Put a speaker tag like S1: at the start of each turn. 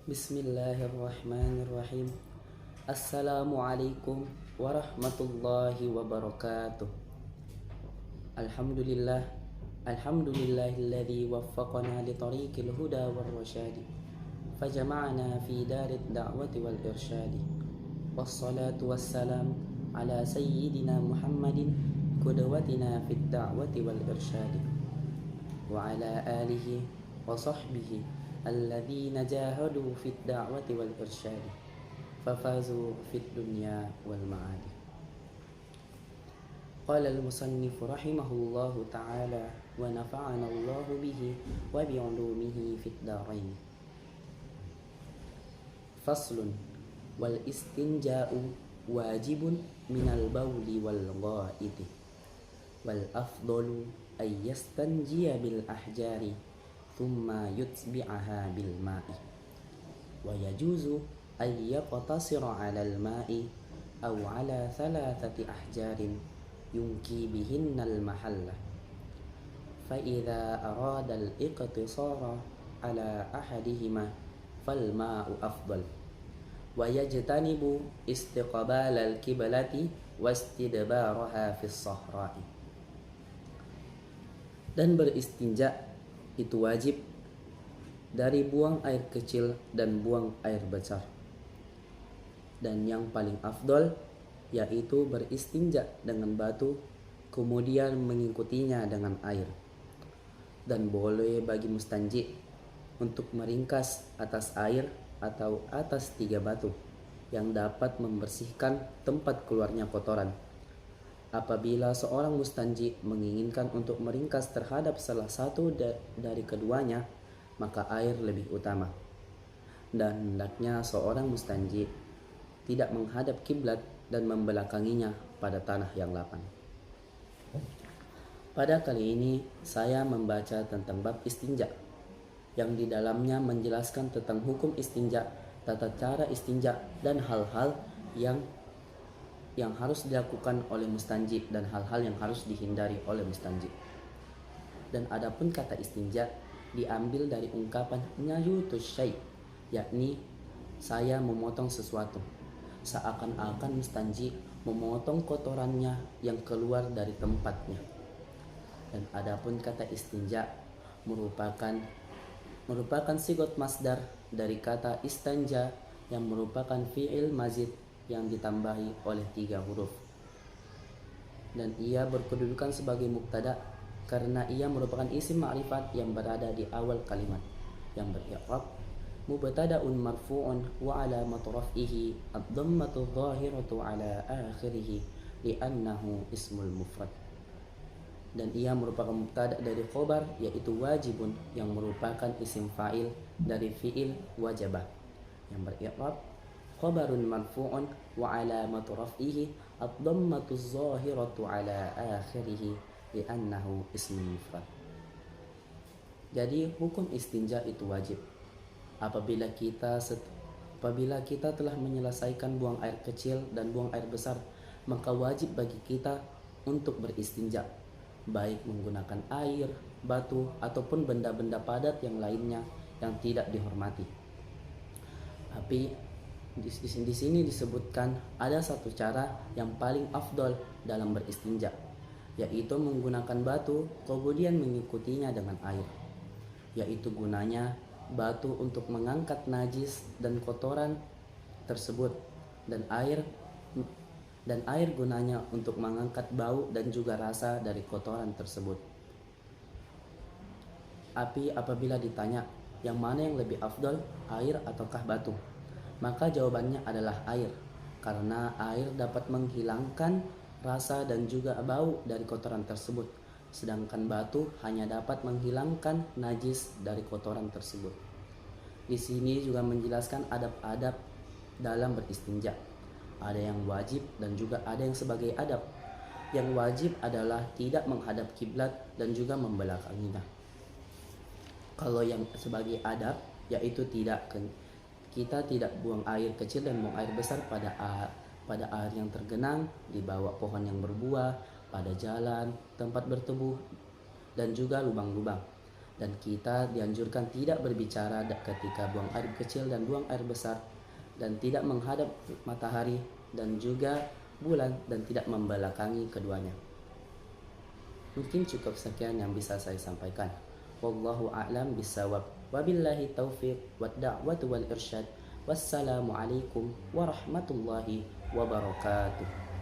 S1: Bismillahirrahmanirrahim. Assalamualaikum warahmatullahi wabarakatuh. Alhamdulillah. Alhamdulillahilladzi waffaqana li tariqil huda war rasyadi. Fajama'na fi darid da'wati wal irsyadi. Wassalatu wassalam ala sayyidina Muhammadin qudwatina fid da'wati wal irsyadi. Wa ala alihi wa sahbihi الذين جاهدوا في الدعوة والإرشاد ففازوا في الدنيا والمعاد. قال المصنف رحمه الله تعالى ونفعنا الله به وبعلومه في الدارين. فصل. والاستنجاء واجب من البول والغائط، والأفضل أن يستنجي بالأحجار ثم يتبعها بالماء، ويجوز أن يقتصر على الماء أو على 3 أحجار ينكي بهن المحل، فإذا أراد الاقتصار على أحدهما فالماء أفضل، ويجتنب استقبال القبلة واستدبارها في الصحراء. Dan beristinja itu wajib dari buang air kecil dan buang air besar. Dan yang paling afdol yaitu beristinja dengan batu kemudian mengikutinya dengan air. Dan boleh bagi mustanji untuk meringkas atas air atau atas 3 batu yang dapat membersihkan tempat keluarnya kotoran. Apabila seorang mustanji menginginkan untuk meringkas terhadap salah satu dari keduanya, maka air lebih utama. Dan hendaknya seorang mustanji tidak menghadap kiblat dan membelakanginya pada tanah yang lapang. Pada kali ini saya membaca tentang bab istinja, yang di dalamnya menjelaskan tentang hukum istinja, tata cara istinja, dan hal-hal yang harus dilakukan oleh mustanji dan hal-hal yang harus dihindari oleh mustanji. Dan adapun kata istinja diambil dari ungkapan nyayutus syai', yakni saya memotong sesuatu, seakan-akan mustanji memotong kotorannya yang keluar dari tempatnya. Dan adapun kata istinja merupakan sigot masdar dari kata istanja yang merupakan fi'il mazid yang ditambahi oleh 3 huruf, dan ia berkedudukan sebagai mubtada karena ia merupakan isim ma'rifat yang berada di awal kalimat yang beri'rab mubtada'un marfu'un wa 'alamatu raf'ihi ad-dhammatu adh-dhahiratu 'ala akhirih li'annahu ismul mufrad. Dan ia merupakan mubtada dari khobar yaitu wajibun yang merupakan isim fa'il dari fi'il wajabah yang beri'rab khabarun marfu'un wa 'alamatu raf'ihi ad-dhammatu adh-dhahiratu 'ala akhirih li'annahu ismun mufrad. Jadi hukum istinja itu wajib apabila kita telah menyelesaikan buang air kecil dan buang air besar, maka wajib bagi kita untuk beristinja, baik menggunakan air, batu, ataupun benda-benda padat yang lainnya yang tidak dihormati. Tapi di sini disebutkan ada satu cara yang paling afdol dalam beristinja, yaitu menggunakan batu kemudian mengikutinya dengan air, yaitu gunanya batu untuk mengangkat najis dan kotoran tersebut, dan air gunanya untuk mengangkat bau dan juga rasa dari kotoran tersebut. Apabila ditanya yang mana yang lebih afdol, air ataukah batu, maka jawabannya adalah air, karena air dapat menghilangkan rasa dan juga bau dari kotoran tersebut, sedangkan batu hanya dapat menghilangkan najis dari kotoran tersebut. Di sini juga menjelaskan adab-adab dalam beristinja. Ada yang wajib dan juga ada yang sebagai adab. Yang wajib adalah tidak menghadap kiblat dan juga membelakanginya. Kalau yang sebagai adab yaitu kita tidak buang air kecil dan buang air besar pada air yang tergenang, di bawah pohon yang berbuah, pada jalan, tempat berteduh, dan juga lubang-lubang. Dan kita dianjurkan tidak berbicara ketika buang air kecil dan buang air besar, dan tidak menghadap matahari dan juga bulan, dan tidak membelakangi keduanya. Mungkin cukup sekian yang bisa saya sampaikan. Wallahu a'lam bisawab. Wabillahi taufiq wad da'watu wal irsyad. Wassalamualaikum warahmatullahi wabarakatuh.